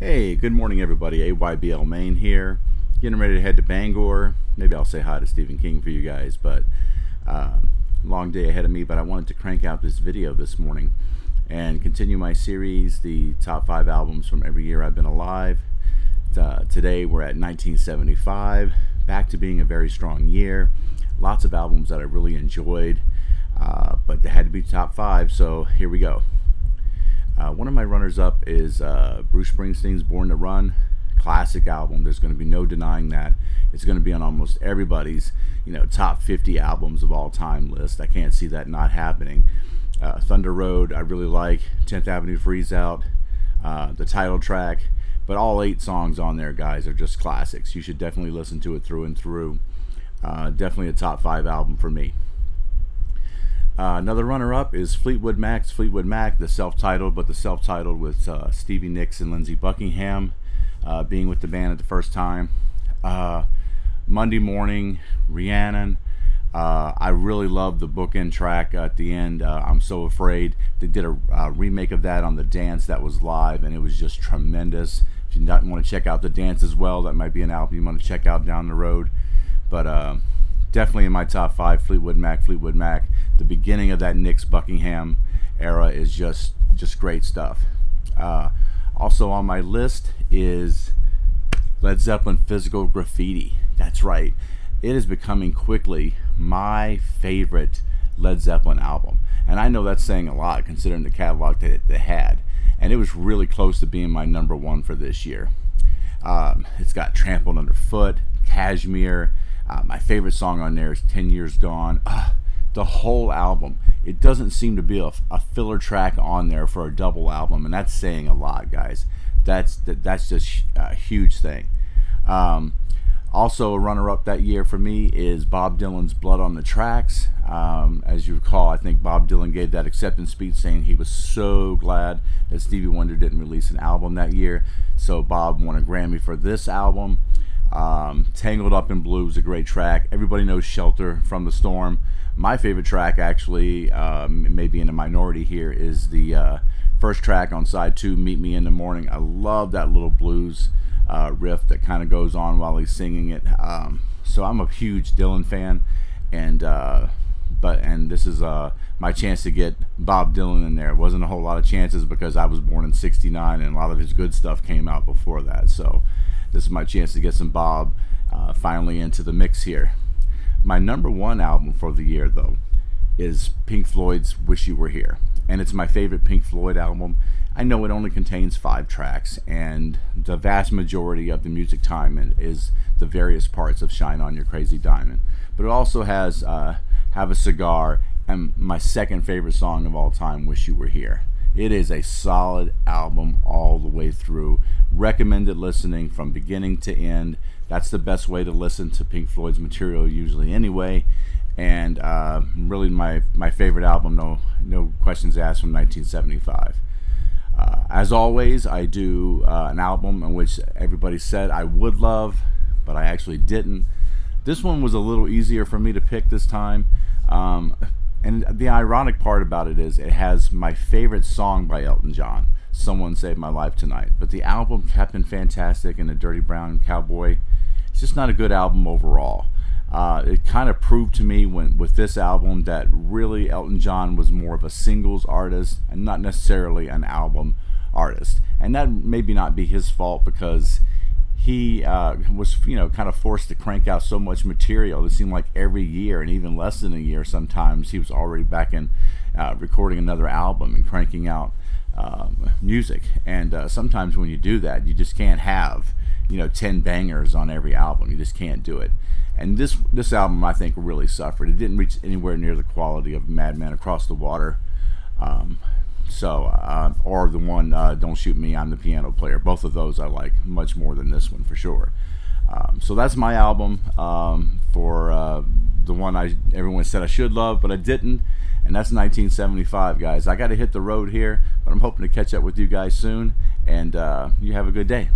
Hey, good morning, everybody. AYBL Maine here. Getting ready to head to Bangor. Maybe I'll say hi to Stephen King for you guys, but long day ahead of me. But I wanted to crank out this video this morning and continue my series, the top 5 albums from every year I've been alive. Today we're at 1975, back to being a very strong year. Lots of albums that I really enjoyed, but they had to be top 5, so here we go. One of my runners-up is Bruce Springsteen's Born to Run. Classic album. There's going to be no denying that. It's going to be on almost everybody's, top 50 albums of all time list. I can't see that not happening. Thunder Road, I really like. 10th Avenue Freeze Out, the title track. But all 8 songs on there, guys, are just classics. You should definitely listen to it through and through. Definitely a top 5 album for me. Another runner-up is Fleetwood Mac's Fleetwood Mac, the self-titled, but the self-titled with Stevie Nicks and Lindsey Buckingham being with the band at the first time. Monday Morning, Rhiannon. I really love the bookend track at the end, I'm So Afraid. They did a remake of that on The Dance that was live, and it was just tremendous. If you don't want to check out The Dance as well, that might be an album you want to check out down the road. But definitely in my top 5, Fleetwood Mac, Fleetwood Mac. The beginning of that Nicks Buckingham era is just great stuff. Also on my list is Led Zeppelin Physical Graffiti. That's right. It is becoming quickly my favorite Led Zeppelin album. And I know that's saying a lot considering the catalog that they had. And it was really close to being my number 1 for this year. It's got Trampled Underfoot, Cashmere. My favorite song on there is 10 Years Gone. The whole album. It doesn't seem to be a filler track on there for a double album, and that's saying a lot, guys. That's just a huge thing. Also, a runner-up that year for me is Bob Dylan's Blood on the Tracks. As you recall, I think Bob Dylan gave that acceptance speech saying he was so glad that Stevie Wonder didn't release an album that year. So Bob won a Grammy for this album. Tangled Up in Blue is a great track. Everybody knows Shelter from the Storm. My favorite track, actually, maybe in a minority here, is the first track on side 2, Meet Me in the Morning. I love that little blues riff that kind of goes on while he's singing it. So I'm a huge Dylan fan, and this is my chance to get Bob Dylan in there. It wasn't a whole lot of chances because I was born in '69 and a lot of his good stuff came out before that. So this is my chance to get some Bob finally into the mix here. My number 1 album for the year, though, is Pink Floyd's Wish You Were Here. And it's my favorite Pink Floyd album. I know it only contains 5 tracks, and the vast majority of the music time is the various parts of Shine On Your Crazy Diamond. But it also has Have a Cigar and my second favorite song of all time, Wish You Were Here. It is a solid album all the way through. Recommended listening from beginning to end. That's the best way to listen to Pink Floyd's material usually anyway. And really my favorite album, no questions asked, from 1975. As always, I do an album in which everybody said I would love, but I actually didn't. This one was a little easier for me to pick this time. And the ironic part about it is it has my favorite song by Elton John, Someone Saved My Life Tonight. But the album, Captain Fantastic and the Dirty Brown Cowboy, it's just not a good album overall. It kind of proved to me with this album that really Elton John was more of a singles artist and not necessarily an album artist. And that maybe not be his fault because he was kind of forced to crank out so much material. It seemed like every year, and even less than a year sometimes, he was already back in recording another album and cranking out music. And sometimes when you do that, you just can't have 10 bangers on every album. You just can't do it. And this album, I think, really suffered. It didn't reach anywhere near the quality of Madman Across the Water, or the one Don't Shoot Me, I'm the Piano Player. Both of those I like much more than this one for sure. So that's my album for the one everyone said I should love, but I didn't. And that's 1975, guys. I got to hit the road here, but I'm hoping to catch up with you guys soon. And you have a good day.